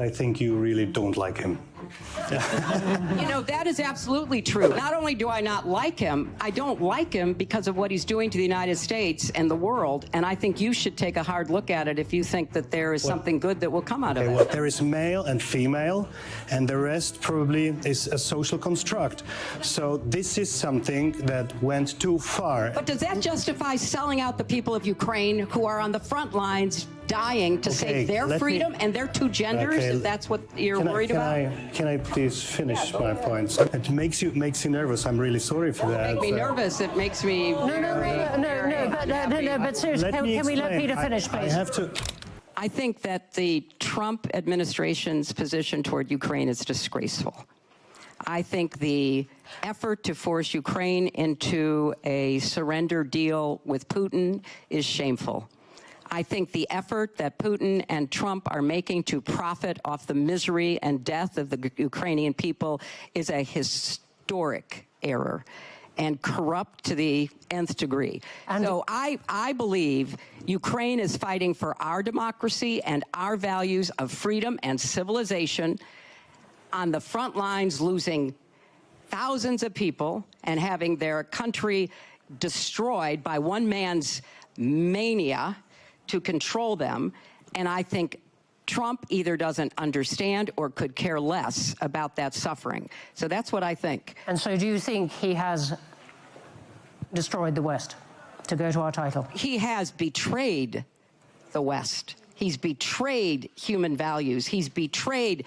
I think you really don't like him. You know, that is absolutely true. Not only do I not like him, I don't like him because of what he's doing to the United States and the world, and I think you should take a hard look at it if you think that there is something good that will come out of it. Well, there is male and female, and the rest probably is a social construct. So this is something that went too far. But does that justify selling out the people of Ukraine who are on the front lines dying to save their freedom and their two genders, if that's what you're worried about? Can I please finish my points? It makes you nervous. I'm really sorry for that. It makes me nervous. It makes me but seriously, can we let Peter finish, please? I have to. I think that the Trump administration's position toward Ukraine is disgraceful. I think the effort to force Ukraine into a surrender deal with Putin is shameful. I think the effort that Putin and Trump are making to profit off the misery and death of the Ukrainian people is a historic error and corrupt to the nth degree. And so I believe Ukraine is fighting for our democracy and our values of freedom and civilization on the front lines, losing thousands of people and having their country destroyed by one man's mania to control them. And I think Trump either doesn't understand or could care less about that suffering. So that's what I think. And so do you think he has destroyed the West, to go to our title? He has betrayed the West. He's betrayed human values. He's betrayed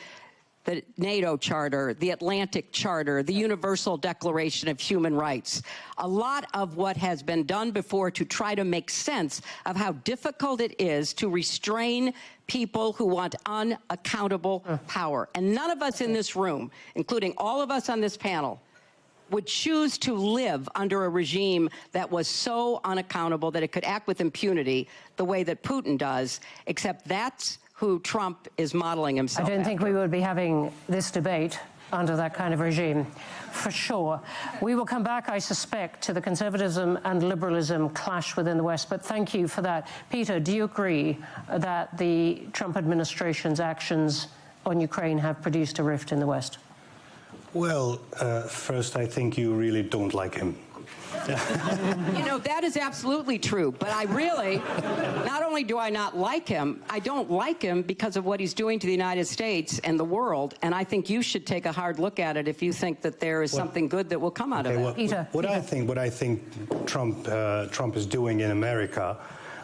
the NATO Charter, the Atlantic Charter, the Universal Declaration of Human Rights. A lot of what has been done before to try to make sense of how difficult it is to restrain people who want unaccountable power. And none of us in this room, including all of us on this panel, would choose to live under a regime that was so unaccountable that it could act with impunity the way that Putin does, except that's who Trump is modeling himself I don't think we would be having this debate under that kind of regime, for sure. We will come back, I suspect, to the conservatism and liberalism clash within the West, but thank you for that. Peter, do you agree that the Trump administration's actions on Ukraine have produced a rift in the West? Well, first, I think you really don't like him. You know, that is absolutely true. But I really, not only do I not like him, I don't like him because of what he's doing to the United States and the world. And I think you should take a hard look at it if you think that there is something good that will come out of it. Peter, what I think Trump is doing in America,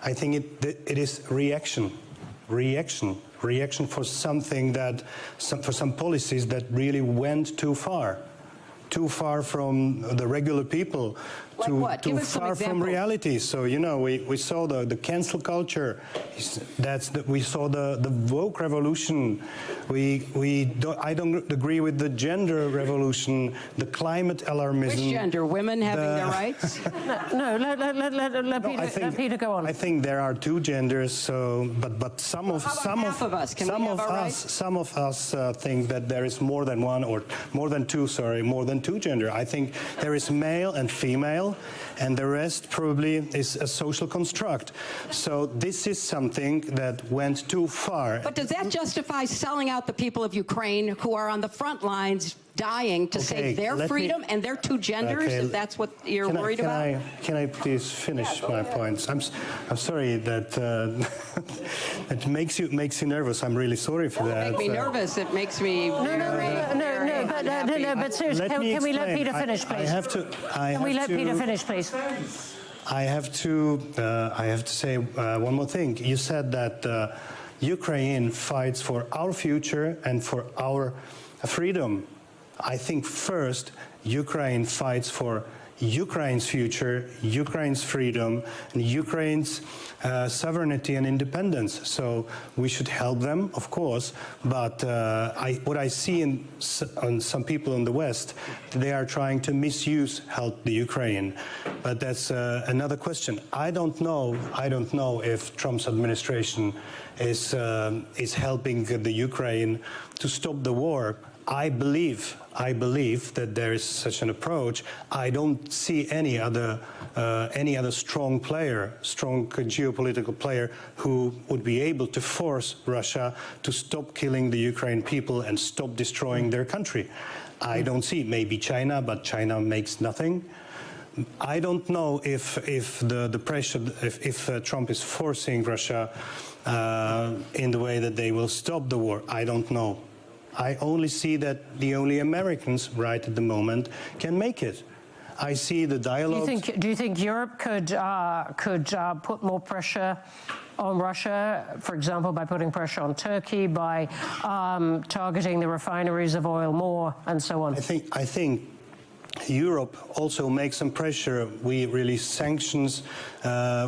I think it is reaction for something that, for some policies that really went too far from the regular people, too far from reality. So, you know, we saw the cancel culture. We saw the woke revolution. I don't agree with the gender revolution, the climate alarmism. Which gender? Women having their rights? Let Peter go on. I think there are two genders. So, but some of us think that there is more than one, or more than two gender. I think there is male and female, and the rest probably is a social construct. So this is something that went too far. But does that justify selling out the people of Ukraine who are on the front lines dying to save their freedom and their two genders, if that's what you're worried about? Can I please finish my points? I'm sorry that it makes you nervous. I'm really sorry for that. It makes me nervous. It makes me but seriously, can we let Peter finish, please? Can we let Peter finish, please? I have to say one more thing. You said that Ukraine fights for our future and for our freedom. I think first Ukraine fights for Ukraine's future, Ukraine's freedom, and Ukraine's sovereignty and independence. So we should help them, of course, but what I see on some people in the West, they are trying to help the Ukraine. But that's another question. I don't know if Trump's administration is helping the Ukraine to stop the war. I believe that there is such an approach. I don't see any other strong geopolitical player who would be able to force Russia to stop killing the Ukrainian people and stop destroying their country. I don't see. Maybe China, but China makes nothing. I don't know if the pressure, if Trump is forcing Russia in the way that they will stop the war. I don't know. I only see that the only Americans right at the moment can make it. I see the dialogue. Do you think Europe could put more pressure on Russia, for example, by putting pressure on Turkey, by targeting the refineries of oil more, and so on? I think Europe also makes some pressure. We release sanctions.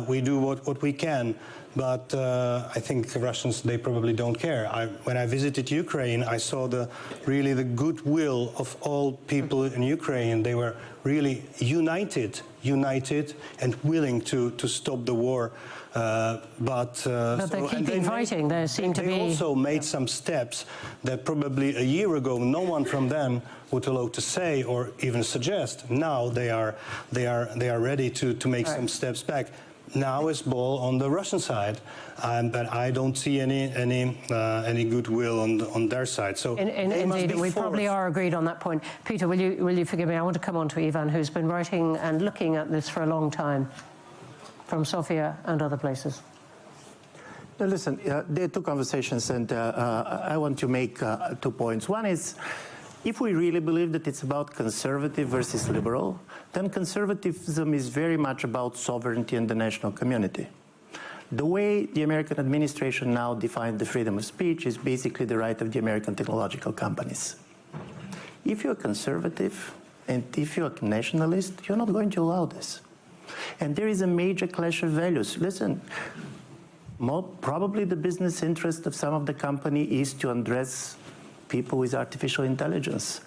We do what we can. But I think the Russians, they probably don't care. When I visited Ukraine, I saw the goodwill of all people in Ukraine. They were really united and willing to stop the war. But they're keeping fighting. There seem to be. They also made some steps that probably a year ago no one from them would allow to say or even suggest. Now they are ready to make some steps back. Now it's ball on the Russian side, but I don't see any goodwill on their side. So indeed, we probably are agreed on that point. Peter, will you forgive me? I want to come on to Ivan, who's been writing and looking at this for a long time, from Sofia and other places. Now, listen, there are two conversations, and I want to make 2 points. One is, if we really believe that it's about conservative versus liberal, then conservatism is very much about sovereignty and the national community. The way the American administration now defines the freedom of speech is basically the right of the American technological companies. If you're conservative and if you're a nationalist, you're not going to allow this. And there is a major clash of values. Listen, probably the business interest of some of the company is to address people with artificial intelligence.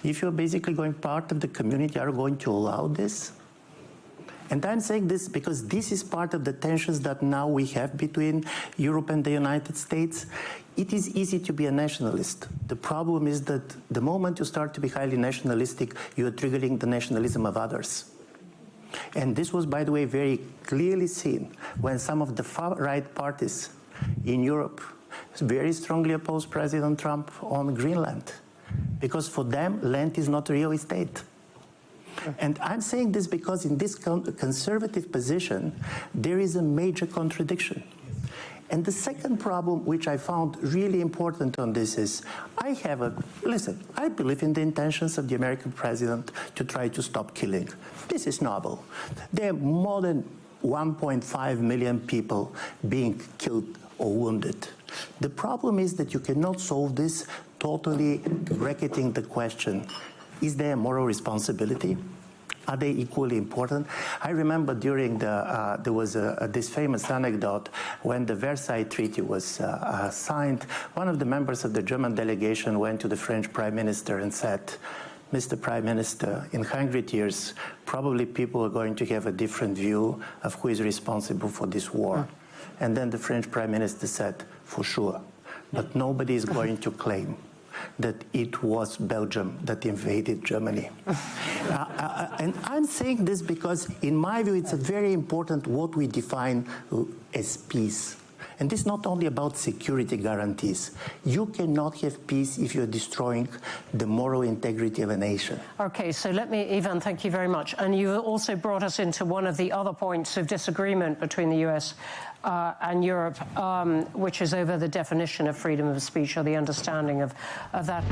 If you're basically going part of the community, are going to allow this? And I'm saying this because this is part of the tensions that now we have between Europe and the United States. It is easy to be a nationalist. The problem is that the moment you start to be highly nationalistic, you are triggering the nationalism of others. And this was, by the way, very clearly seen when some of the far-right parties in Europe very strongly opposed President Trump on Greenland, because for them, land is not real estate. And I'm saying this because in this conservative position, there is a major contradiction. And the second problem, which I found really important on this is, I believe in the intentions of the American president to try to stop killing. This is noble. There are more than 1.5 million people being killed or wounded. The problem is that you cannot solve this totally bracketing the question, is there a moral responsibility? Are they equally important? I remember during there was this famous anecdote when the Versailles Treaty was signed. One of the members of the German delegation went to the French Prime Minister and said, Mr. Prime Minister, in 100 years, probably people are going to have a different view of who is responsible for this war. And then the French Prime Minister said, for sure, but nobody is going to claim that it was Belgium that invaded Germany. And I'm saying this because, in my view, it's very important what we define as peace. And this is not only about security guarantees. You cannot have peace if you're destroying the moral integrity of a nation. Okay, so let me, Ivan, thank you very much. And you also brought us into one of the other points of disagreement between the US and Europe, which is over the definition of freedom of speech or the understanding of that.